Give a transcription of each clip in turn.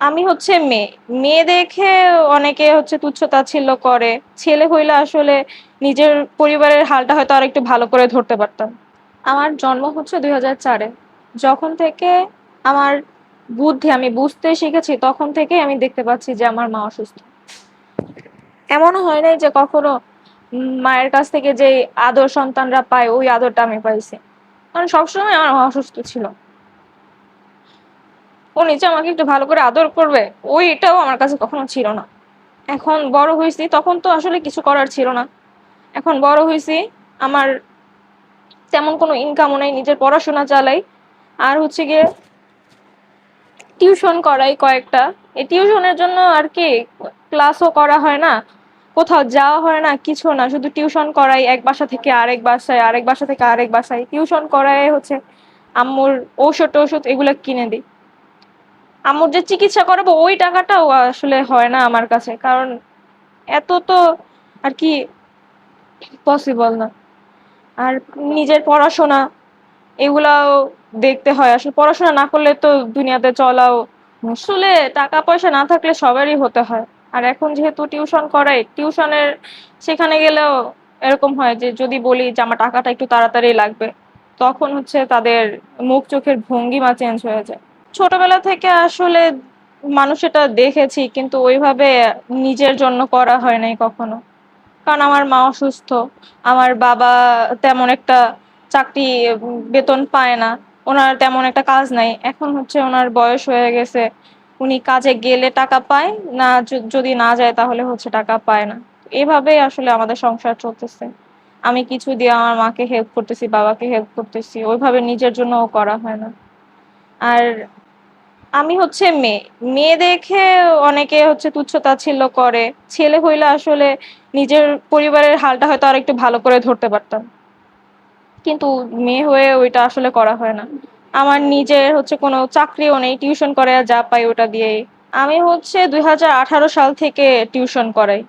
আমি হচ্ছে মেয়ে। মেয়ে দেখে অনেকে হচ্ছে তুচ্ছ-তাচ্ছিল্য করে। ছেলে হইলে আসলে নিজের পরিবারের হালটা হয়তো আরেকটু ভালো করে ধরতে পারতাম। আমার জন্ম হচ্ছে ২০০৪ এ। যখন থেকে আমার বুদ্ধি আমি বুঝতে শিখেছি তখন থেকেই আমি দেখতে পাচ্ছি যে আমার মা অসুস্থ। এমনও হয় নাই যে কখনো মায়ের কাছ থেকে যেই আদর সন্তানরা পায় ওই আদরটা আমি পাইছি। কারণ সবসময় আমার মা অসুস্থ ছিল। ও নিচে আমাকে একটু ভালো করে আদর করবে, ওইটাও আমার কাছে কখনো ছিল না। এখন বড় হইছি, তখন তো আসলে কিছু করার ছিল না। এখন বড় হইছি, আমার তেমন কোনো ইনকামও নাই, নিজের পড়াশোনা চালাই। আর হচ্ছে গিয়ে টিউশন করাই কয়েকটা। এই টিউশনের জন্য আর কি ক্লাসও করা হয় না, কোথাও যাওয়া হয় না, কিছু না। শুধু টিউশন করাই এক বাসা থেকে আরেক বাসায়, আরেক বাসা থেকে আরেক বাসায়। টিউশন করায় হচ্ছে আম্মুর ঔষধ-টৌষধ এগুলা কিনে দিই। আম্মুর যে চিকিৎসা করাবো ওই টাকাটাও আসলে হয় না আমার কাছে। কারণ এত তো আর কি পসিবল না। আর নিজের পড়াশোনা এগুলাও দেখতে হয়। আসলে পড়াশোনা না করলে তো দুনিয়াতে চলাও আসলে টাকা পয়সা না থাকলে সবারই হতে হয়। আর এখন যেহেতু টিউশন করাই, টিউশনের সেখানে গেলেও এরকম হয় যে যদি বলি যে আমার টাকাটা একটু তাড়াতাড়ি লাগবে, তখন হচ্ছে তাদের মুখ চোখের ভঙ্গিমা চেঞ্জ হয়ে যায়। ছোটবেলা থেকে আসলে মানুষ এটা দেখেছি, কিন্তু ওইভাবে নিজের জন্য করা হয় নাই কখনো। কারণ আমার মা অসুস্থ, আমার বাবা তেমন একটা চাকরি বেতন পায় না, ওনার তেমন একটা কাজ নাই। এখন হচ্ছে ওনার বয়স হয়ে গেছে, উনি কাজে গেলে টাকা পায়, না যদি না যায় তাহলে হচ্ছে টাকা পায় না। এভাবেই আসলে আমাদের সংসার চলতেছে। আমি কিছু দিয়ে আমার মাকে হেল্প করতেছি, বাবাকে হেল্প করতেছি, ওইভাবে নিজের জন্যও করা হয় না। আর আমি হচ্ছে মেয়ে। মেয়ে দেখে অনেকে হচ্ছে তুচ্ছ-তাচ্ছিল্য করে। ছেলে হইলে আসলে নিজের পরিবারের হালটা হয়তো আরেকটু ভালো করে ধরতে পারতাম। কিন্তু মেয়ে হয়ে ওইটা আসলে করা হয় না। আমার নিজের হচ্ছে কোনো চাকরিও নেই। টিউশন করাইয়া যা পাই ওটা দিয়েই। আমি হচ্ছে ২০১৮ সাল থেকে টিউশন করাই।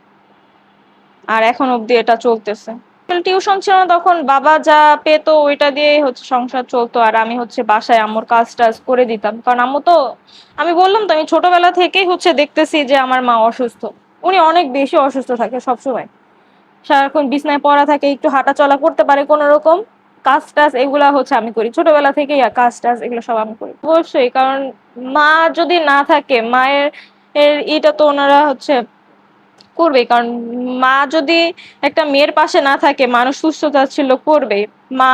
আর এখন অব্দি এটা চলতেছে। টিউশন ছিল না তখন বাবা যা পেতো ওইটা দিয়েই হচ্ছে সংসার চলতো। আর আমি হচ্ছে বাসায় আম্মুর কাজ-টাজ করে দিতাম। কারণ আম্মু তো, আমি বললাম তো আমি ছোটবেলা থেকেই হচ্ছে দেখতেছি যে আমার মা অসুস্থ। উনি অনেক বেশি অসুস্থ থাকে সবসময়। সারাক্ষণ বিছানায় পড়া থাকে, একটু হাঁটাচলা করতে পারে কোনরকম। কাজ-টাজ এগুলা হচ্ছে আমি করি। ছোটবেলা থেকেই কাজ-টাজ এগুলো সব আমি করি। অবশ্যই, কারণ মা যদি না থাকে, মায়ের এটা তো ওনারা হচ্ছে করবেই। কারণ মা যদি একটা মেয়ের পাশে না থাকে, মানুষ তুচ্ছ-তাচ্ছিল্য করবেই। মা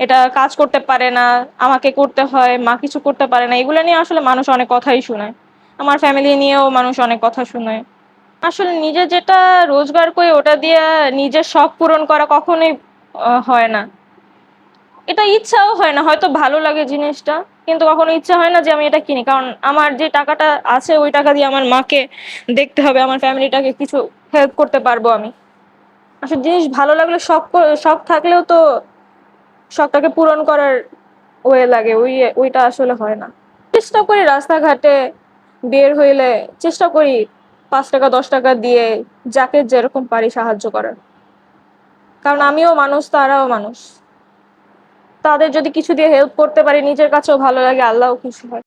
এটা কাজ করতে পারে না, আমাকে করতে হয়, মা কিছু করতে পারে না। এগুলো নিয়ে আসলে মানুষ অনেক কথাই শুনায়। আমার ফ্যামিলি নিয়েও মানুষ অনেক কথা শুনায়। আসলে নিজে যেটা রোজগার করি ওটা দিয়ে নিজের শখ পূরণ করা কখনোই হয় না। এটা ইচ্ছাও হয় না। হয়তো ভালো লাগে জিনিসটা, কিন্তু কখনো ইচ্ছা হয় না যে আমি এটা কিনি। কারণ আমার যে টাকাটা আছে ওই টাকা দিয়ে আমার মাকে দেখতে হবে, আমার ফ্যামিলিটাকে কিছু হেল্প করতে পারবো আমি। আসলে জিনিস ভালো লাগলে শখ থাকলেও তো শখটাকে পূরণ করার লাগে, ওইটা আসলে হয় না। চেষ্টা করি রাস্তাঘাটে বের হইলে, চেষ্টা করি ৫ টাকা ১০ টাকা দিয়ে যাকে যেরকম পারি সাহায্য করার। কারণ আমিও মানুষ, তারাও মানুষ। তাদের যদি কিছু দিয়ে হেল্প করতে পারি নিজের কাছেও ভালো লাগে, আল্লাহও খুশি হয়।